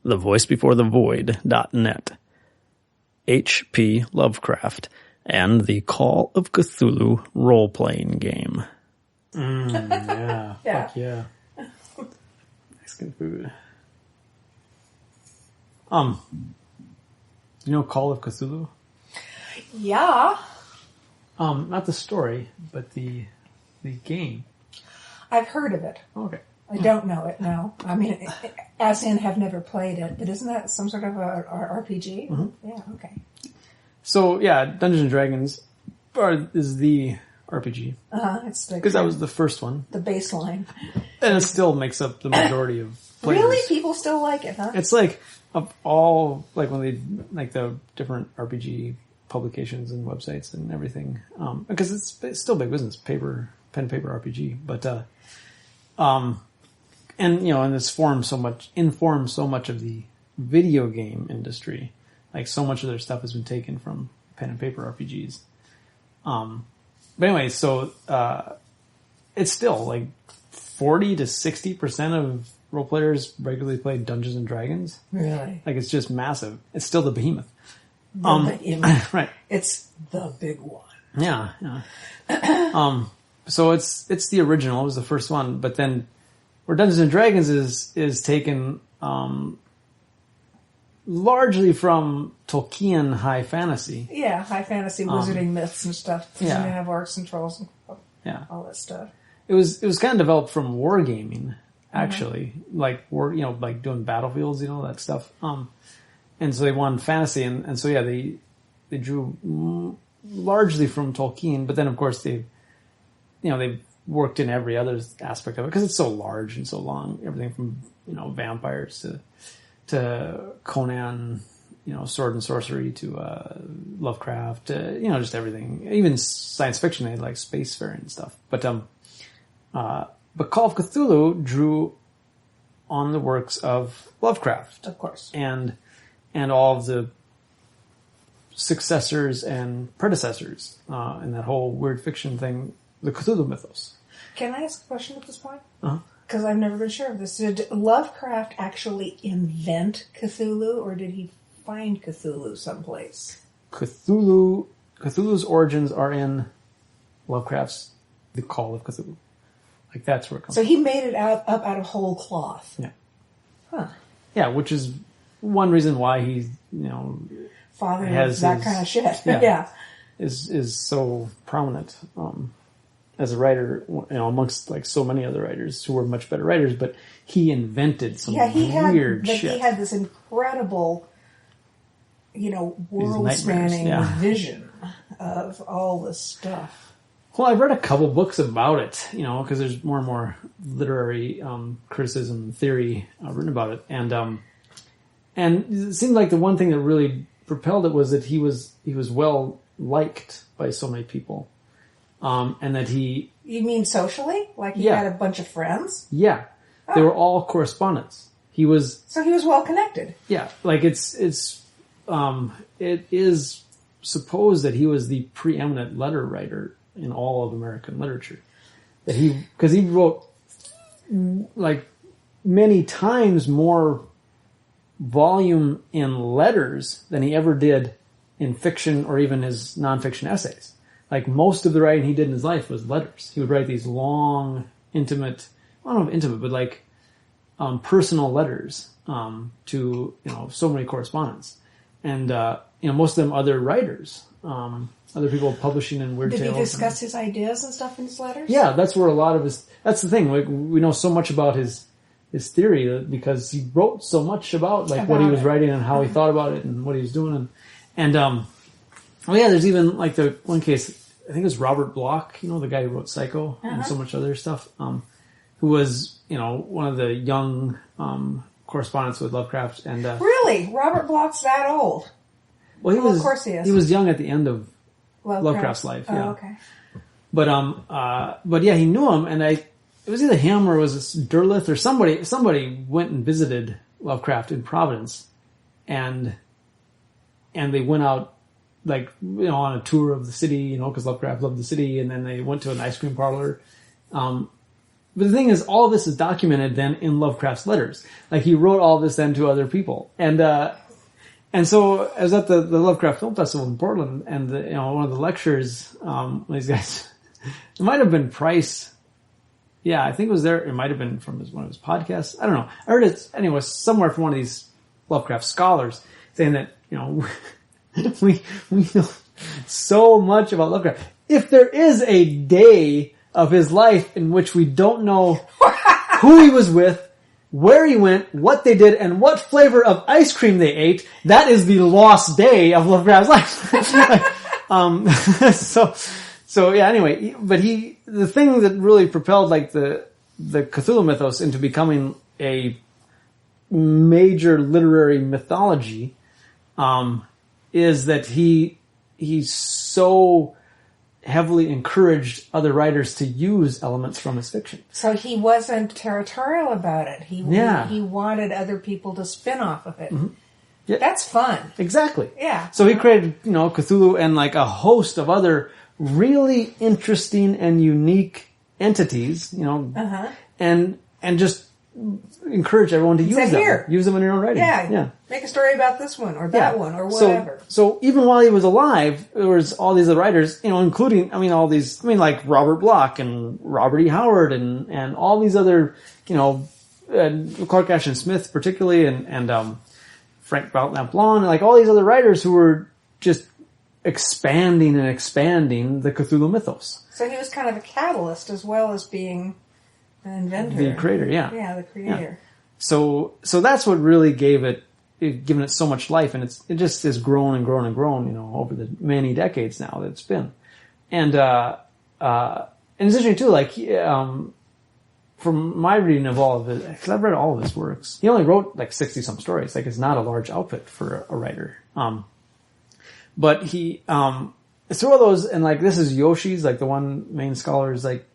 thevoicebeforethevoid.net, H.P. Lovecraft, and the Call of Cthulhu role-playing game. Yeah. Fuck yeah. Mexican food. You know Call of Cthulhu? Yeah. Not the story, but the game. I've heard of it. Okay. I don't know it, no. I mean, as in have never played it, but isn't that some sort of a RPG? Mm-hmm. Yeah, okay. So, yeah, Dungeons & Dragons is the RPG. It's the, Because that was the first one. the baseline. And it still makes up the majority of players. Really? People still like it, huh? It's like, of all, like when they, like the different RPG publications and websites and everything, because it's still big business, pen and paper RPG, but, and, you know, and it's informed so much of the video game industry. Like, so much of their stuff has been taken from pen and paper RPGs. But anyway, so, it's still like 40 to 60% of role players regularly play Dungeons and Dragons. Really? Like, it's just massive. It's still the behemoth. Right. It's the big one. Yeah. So it's the original. It was the first one, but then where Dungeons and Dragons is taken, largely from Tolkien high fantasy. Yeah, high fantasy wizarding myths and stuff. Yeah. And they have orcs and trolls and all that stuff. It was kind of developed from wargaming, actually, like like doing battlefields, that stuff. And so they wanted fantasy, and so yeah, they drew largely from Tolkien, but then of course they've worked in every other aspect of it because it's so large and so long. Everything from vampires to Conan, sword and sorcery to Lovecraft, just everything. Even science fiction, they had like spacefaring and stuff. But Call of Cthulhu drew on the works of Lovecraft, Of course. and all of the successors and predecessors in that whole weird fiction thing, the Cthulhu mythos. Can I ask a question at this point? Uh-huh. Because I've never been sure of this. Did Lovecraft actually invent Cthulhu, or did he find Cthulhu someplace? Cthulhu's origins are in Lovecraft's The Call of Cthulhu. Like, that's where it comes So from. he made it up out of whole cloth. Yeah. Huh. Yeah, which is one reason why he's, Father has of that his- kind of shit. yeah. Yeah. is so prominent as a writer, amongst like so many other writers who were much better writers, but he invented some weird shit. He had this incredible, world-spanning yeah. vision of all this stuff. Well, I've read a couple books about it, because there's more and more literary criticism and theory written about it, and it seemed like the one thing that really propelled it was that he was well liked by so many people, and that he. You mean socially? Like he Yeah. had a bunch of friends? Yeah, they were all correspondents. He was. So he was well connected. Yeah, like it is supposed that he was the preeminent letter writer in all of American literature. Because he wrote like many times more volume in letters than he ever did in fiction or even his nonfiction essays. Like, most of the writing he did in his life was letters. He would write these long, intimate, I don't know if intimate, but like personal letters to so many correspondents, and most of them other writers, other people publishing in Weird Did Tales. he discuss his ideas and stuff in his letters? Yeah, that's where a lot of his. That's the thing. Like, we know so much about his theory because he wrote so much about what he was writing and how he thought about it and what he was doing, and there's even like the one case, I think it was Robert Bloch, the guy who wrote Psycho and so much other stuff, who was one of the young correspondents with Lovecraft, and Really? Robert Bloch's that old? well, he was, of course he is. He was young at the end of Lovecraft's life. Yeah. Oh, okay. But yeah, he knew him, and it was either him or it was Derleth or somebody went and visited Lovecraft in Providence, and they went out on a tour of the city, because Lovecraft loved the city, and then they went to an ice cream parlor, But the thing is, all of this is documented then in Lovecraft's letters. Like, he wrote all this then to other people. And so I was at the Lovecraft Film Festival in Portland, and one of the lecturers, these guys, it might have been Price. Yeah, I think it was there. It might have been from one of his podcasts. I don't know. I heard it anyway, somewhere from one of these Lovecraft scholars saying that, we know so much about Lovecraft. If there is a day of his life in which we don't know who he was with, where he went, what they did, and what flavor of ice cream they ate, that is the lost day of Lovecraft's life. So yeah, anyway, but the thing that really propelled like the Cthulhu mythos into becoming a major literary mythology, is that he so heavily encouraged other writers to use elements from his fiction. So he wasn't territorial about it. He wanted other people to spin off of it. Mm-hmm. Yeah. That's fun. Exactly. Yeah. So he created, Cthulhu and like a host of other really interesting and unique entities, and just encourage everyone to use them. Here. Use them in your own writing. Yeah. Make a story about this one or that one or whatever. So even while he was alive, there was all these other writers, including, like Robert Bloch and Robert E. Howard and all these other, Clark Ashton Smith particularly and Frank Belknap Long, and like all these other writers who were just expanding the Cthulhu mythos. So he was kind of a catalyst as well as being an inventor. The creator, yeah. Yeah, the creator. Yeah. So that's what really given it so much life, and it just has grown and grown and grown, over the many decades now that it's been. And it's interesting too, like, from my reading of all of it, because I've read all of his works, he only wrote like 60 some stories. Like, it's not a large output for a writer. But he, through all those, and like, this is Yoshi's, like the one main scholar's like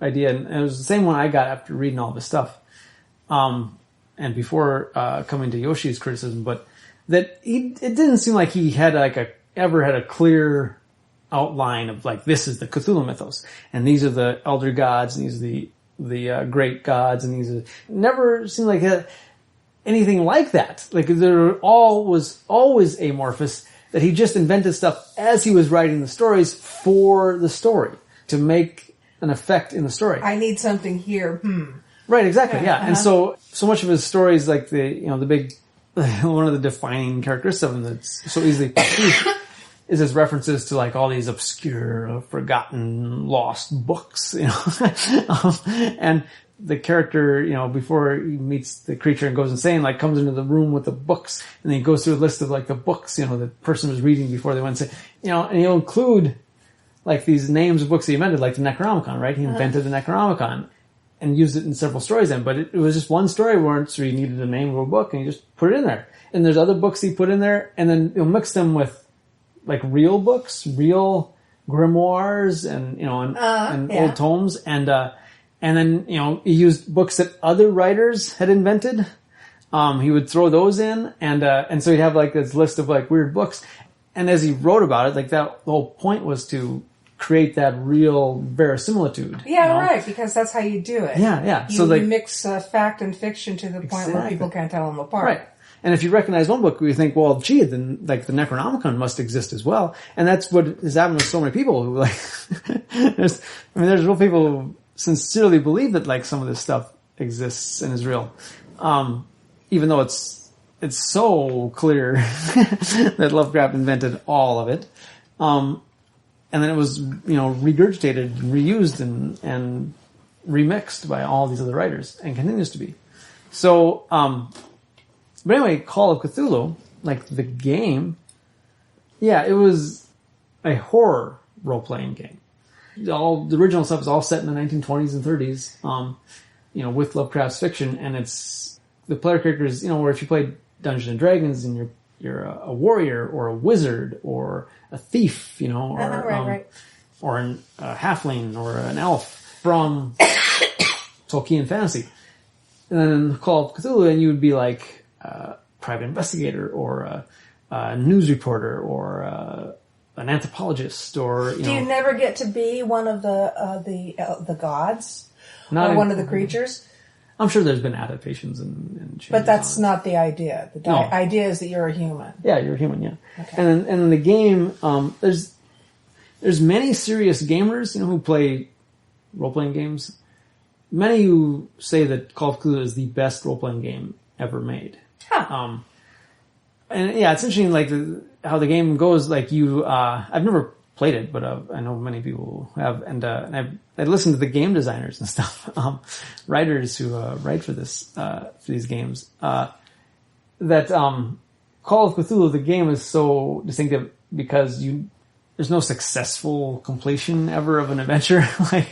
idea, and it was the same one I got after reading all this stuff. And before, coming to Yoshi's criticism, but that it didn't seem like he had ever had a clear outline of like, this is the Cthulhu mythos, and these are the elder gods, and these are the great gods, and these are, never seemed like anything like that. Like, there was always amorphous, that he just invented stuff as he was writing the stories for the story, to make an effect in the story. I need something here. Right, exactly, yeah. And so much of his stories, like the big, one of the defining characteristics of him that's so easily perceived is his references to like all these obscure, forgotten, lost books, and the character, before he meets the creature and goes insane, like comes into the room with the books, and then he goes through a list of like the books, the person was reading before they went insane, and he'll include like these names of books he invented, like the Necronomicon, right? He invented the Necronomicon and used it in several stories then, but it was just one story once where he needed the name of a book and he just put it in there. And there's other books he put in there, and then he'll mix them with like real books, real grimoires and old tomes, and then, he used books that other writers had invented. He would throw those in, and so he'd have like this list of like weird books. And as he wrote about it, like the whole point was to create that real verisimilitude. Yeah, right, because that's how you do it. Yeah. You mix fact and fiction to the point where people can't tell them apart. Right. And if you recognize one book, you think, well, gee, then like the Necronomicon must exist as well. And that's what has happened with so many people who like, there's real people who sincerely believe that like some of this stuff exists and is real. Even though it's so clear that Lovecraft invented all of it. And then it was, regurgitated, reused and remixed by all these other writers and continues to be. So, but anyway, Call of Cthulhu, like the game, it was a horror role-playing game. The original stuff is all set in the 1920s and 30s, with Lovecraft's fiction, and it's the player characters, where if you played Dungeons and Dragons and you're a warrior or a wizard or a thief, or a halfling or an elf from Tolkien fantasy. And then Call of Cthulhu, and you would be like a private investigator or a news reporter or an anthropologist or, Do you never get to be one of the gods? Not or in- one of the creatures. I'm sure there's been adaptations and changes. But that's on it. not the idea. The No. idea is that you're a human. Yeah, you're human. Yeah, Okay. and in the game, there's many serious gamers, who play role playing games. Many who say that Call of Cthulhu is the best role playing game ever made. Huh. And yeah, it's interesting, like how the game goes. Like I've never played it, but I know many people have, and I listened to the game designers and stuff, writers who write for these games. That Call of Cthulhu, the game, is so distinctive because there's no successful completion ever of an adventure. Like,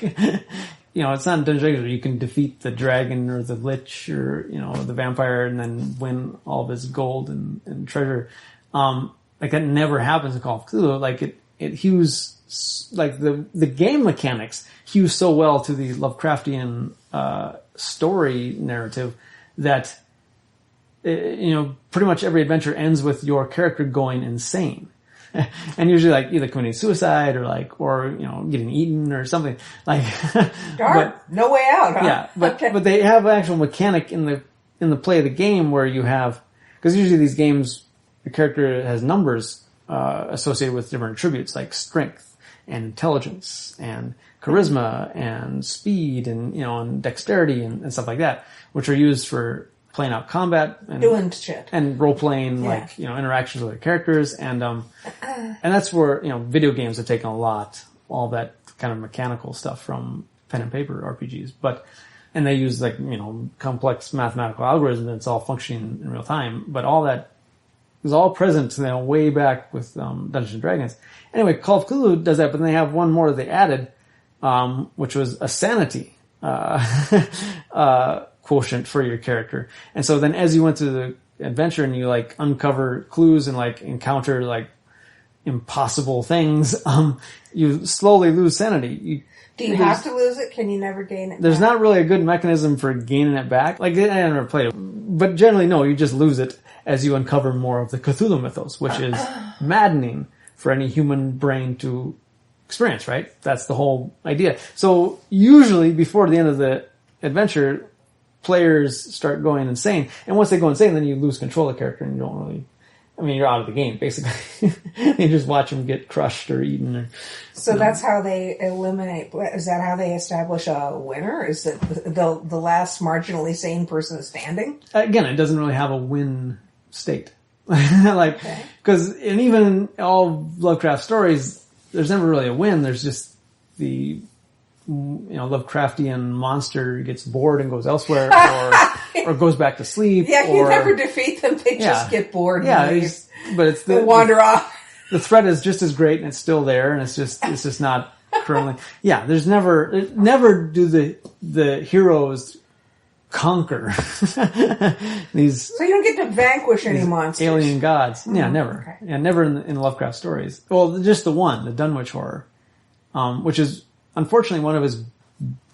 it's not Dungeons & Dragons where you can defeat the dragon or the lich or, the vampire and then win all of his gold and treasure. Like that never happens in Call of Cthulhu. Like it hews, like the game mechanics hew so well to the Lovecraftian, story narrative that, pretty much every adventure ends with your character going insane. And usually like either committing suicide or getting eaten or something like, Darn, no way out, huh? yeah, but Okay. but they have an actual mechanic in the play of the game where you have, because usually these games, the character has numbers associated with different attributes like strength and intelligence and charisma and speed and dexterity and stuff like that, which are used for playing out combat and Doing shit. and role playing, Yeah. interactions with other characters, and that's where video games have taken a lot, all that kind of mechanical stuff from pen and paper RPGs, and they use complex mathematical algorithms and it's all functioning in real time, but all that is all present way back with Dungeons and Dragons. Anyway, Call of Cthulhu does that, but then they have one more that they added, which was a sanity quotient for your character. And so then as you went through the adventure and you uncover clues and encounter impossible things, you slowly lose sanity. Do you have to lose it? Can you never gain it? There's back? not really a good mechanism for gaining it back. I never played it, but generally no, you just lose it as you uncover more of the Cthulhu mythos, which is maddening for any human brain to experience, right? That's the whole idea. So usually before the end of the adventure, players start going insane. And once they go insane, then you lose control of the character and you don't really, you're out of the game, basically. You just watch them get crushed or eaten. So that's how they eliminate, is that how they establish a winner? Is it the last marginally sane person standing? Again, it doesn't really have a win state. Because and even in all Lovecraft stories, there's never really a win. There's just the Lovecraftian monster gets bored and goes elsewhere, or goes back to sleep. Yeah, you never defeat them. They just get bored. Yeah, and leave. but it's They wander off. The threat is just as great and it's still there, and it's just not currently. Yeah, there's never do the heroes conquer these. So you don't get to vanquish any monsters. Alien gods. Yeah, never. Okay. Yeah, never in Lovecraft stories. Well, just the one, the Dunwich Horror, which is unfortunately one of his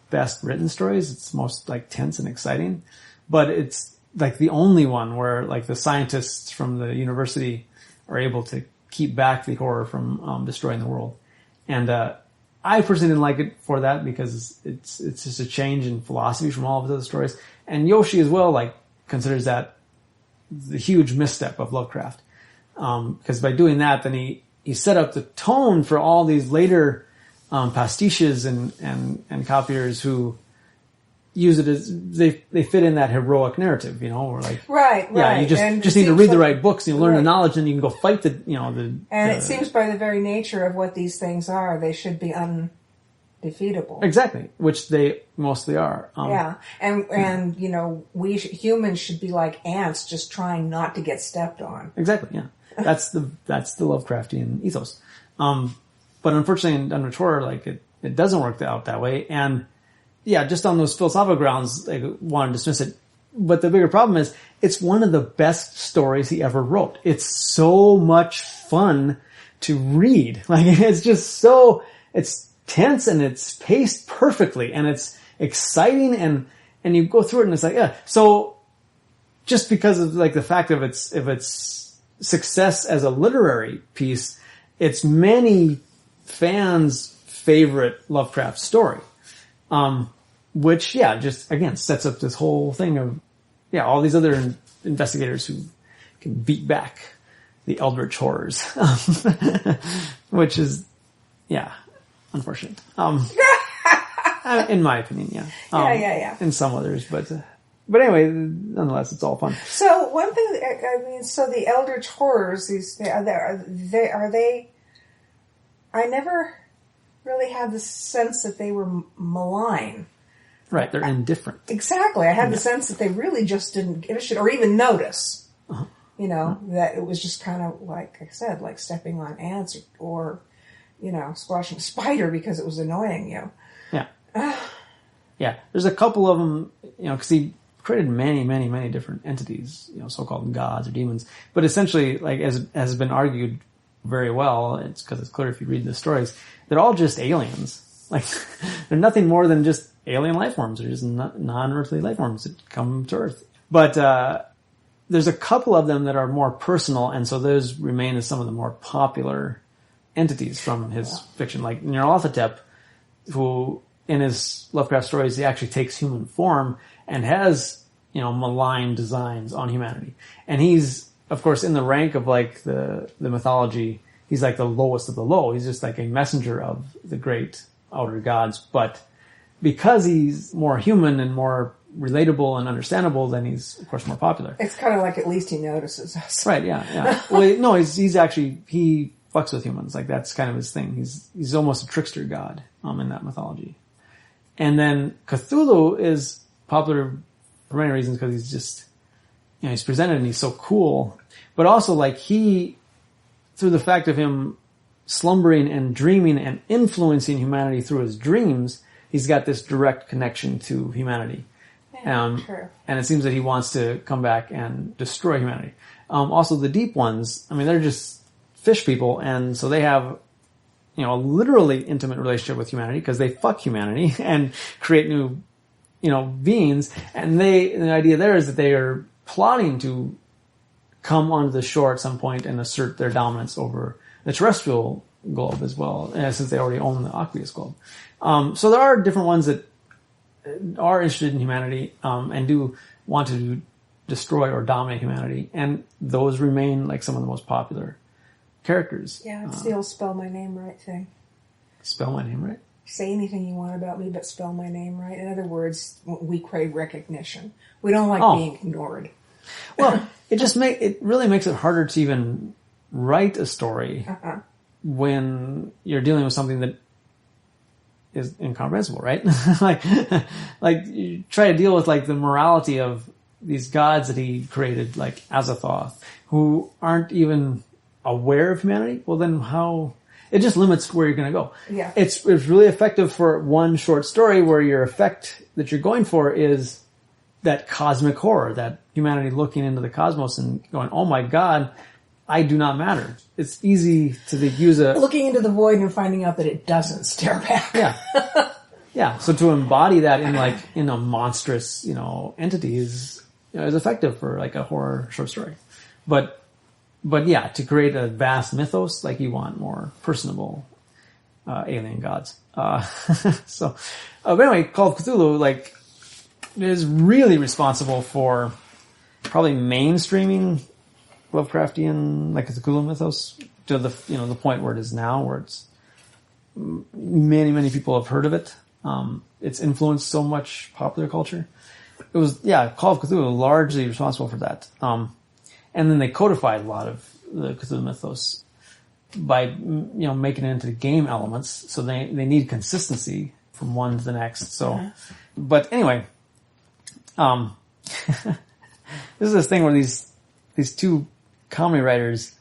best written stories. It's most tense and exciting, but it's the only one where the scientists from the university are able to keep back the horror from destroying the world. And I personally didn't like it for that because it's just a change in philosophy from all of his other stories. And Yoshi as well considers that the huge misstep of Lovecraft. Because by doing that, then he set up the tone for all these later pastiches and copiers who use it as they fit in that heroic narrative, or Right. yeah, you just need to read the right books and you learn the knowledge and you can go fight it seems by the very nature of what these things are, they should be undefeatable. Exactly, which they mostly are. Yeah, and we humans should be like ants, just trying not to get stepped on. Exactly, yeah. That's the Lovecraftian ethos. But unfortunately in Dunwich Horror, it doesn't work out that way. And yeah, just on those philosophical grounds, I want to dismiss it. But the bigger problem is it's one of the best stories he ever wrote. It's so much fun to read. It's just it's tense and it's paced perfectly and it's exciting and you go through it and it's yeah. So just because of the fact of its success as a literary piece, it's many fans' favorite Lovecraft story. which, just, again, sets up this whole thing of, all these other investigators who can beat back the eldritch horrors. Which is, unfortunate. In my opinion, In some others, but anyway, nonetheless, it's all fun. So one thing, so the eldritch horrors, are they? I never really had the sense that they were malign. Right, they're indifferent. Exactly, I had the sense that they really just didn't give a shit or even notice. Uh-huh. That it was just kind of like I said, like stepping on ants or squashing a spider because it was annoying you. Yeah. There's a couple of them, because he created many, many, many different entities, so-called gods or demons. But essentially, like, as has been argued very well, it's because it's clear if you read the stories, they're all just aliens. Like, they're nothing more than just alien life forms. They're just non-earthly life forms that come to Earth. But there's a couple of them that are more personal, and so those remain as some of the more popular entities from his fiction. Like Nyarlathotep, who in his Lovecraft stories, he actually takes human form and has, malign designs on humanity. And he's, of course, in the rank of like the mythology, he's like the lowest of the low. He's just like a messenger of the great outer gods. But because he's more human and more relatable and understandable, then he's, of course, more popular. It's kind of like at least he notices us. Right, yeah. Well, no, he's actually, he fucks with humans. Like, that's kind of his thing. He's almost a trickster god, in that mythology. And then Cthulhu is popular for many reasons because he's just, he's presented and he's so cool. But also, like, through the fact of him slumbering and dreaming and influencing humanity through his dreams, he's got this direct connection to humanity. True. And it seems that he wants to come back and destroy humanity. Also, the deep ones, they're just fish people, and so they have, a literally intimate relationship with humanity because they fuck humanity and create new, beings. And the idea there is that they are plotting to come onto the shore at some point and assert their dominance over the terrestrial globe as well, since they already own the aqueous globe. So there are different ones that are interested in humanity, and do want to destroy or dominate humanity. And those remain like some of the most popular characters. Yeah, it's the old spell my name right thing. Spell my name right? Say anything you want about me, but spell my name right. In other words, we crave recognition. We don't like being ignored. Well, it really makes it harder to even write a story when you're dealing with something that is incomprehensible, right? like you try to deal with like the morality of these gods that he created, like Azathoth, who aren't even aware of humanity. Well, then how? It just limits where you're going to go. Yeah, it's really effective for one short story where your effect that you're going for is that cosmic horror, that humanity looking into the cosmos and going, "Oh my God, I do not matter." It's easy to use looking into the void and finding out that it doesn't stare back. Yeah. So to embody that in a monstrous, entity is effective for like a horror short story. But yeah, to create a vast mythos, like you want more personable, alien gods. So, but anyway, Call of Cthulhu, like, is really responsible for probably mainstreaming Lovecraftian, like, Cthulhu mythos to the point where it is now, where it's many, many people have heard of it. It's influenced so much popular culture. It was, Call of Cthulhu largely responsible for that. And then they codified a lot of the Cthulhu mythos by, making it into game elements. So they need consistency from one to the next. So, but anyway, this is this thing where these two comedy writers